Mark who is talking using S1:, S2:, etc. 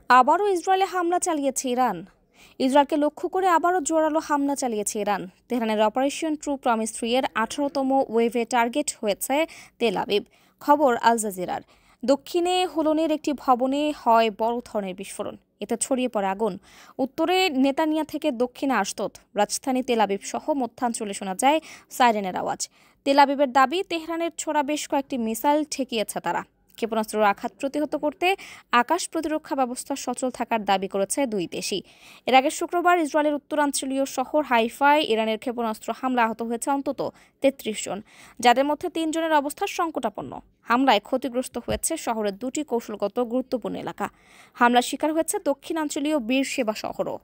S1: আবারও ইসরায়েলে হামলা চালিয়েছে ইরান। ইসরায়েলকে লক্ষ্য করে আবারও জোরালো হামলা চালিয়েছে ইরান। তেহরানের অপারেশন ট্রু প্রমিস 3 এর 18তম ওয়েভে টার্গেট হয়েছে তেল আবিব। খবর আল জাজিরার। দক্ষিণে হোলনের একটি ভবনে হয় বড় ধরনের বিস্ফোরণ। এতে ছড়িয়ে পড়ে আগুন। উত্তরে নেতানিয়া থেকে দক্ষিণে আশদোদ, রাজধানী তেল আবিব সহ মধ্যাঞ্চলে শোনা যায় সাইরেনের আওয়াজ। তেল আবিবের দাবি, তেহরানের ছোড়া বেশ কয়েকটি মিসাইল ঠেকিয়েছে তারা। ক্ষেপণাস্ত্রের আঘাত প্রতিহত করতে আকাশ প্রতিরক্ষা ব্যবস্থা সচল থাকার দাবি করেছে দুই দেশই। এর আগে শুক্রবার ইসরায়েলের উত্তরাঞ্চলীয় শহর হাইফায় ইরানের ক্ষেপণাস্ত্র হামলা আহত হয়েছে অন্তত 33 জন, যাদের মধ্যে 3 জনের অবস্থা সংকটাপন্ন। হামলায় ক্ষতিগ্রস্ত হয়েছে শহরের দুটি কৌশলগত গুরুত্বপূর্ণ এলাকা। হামলার শিকার হয়েছে দক্ষিণাঞ্চলীয় বীর সেবা শহরও।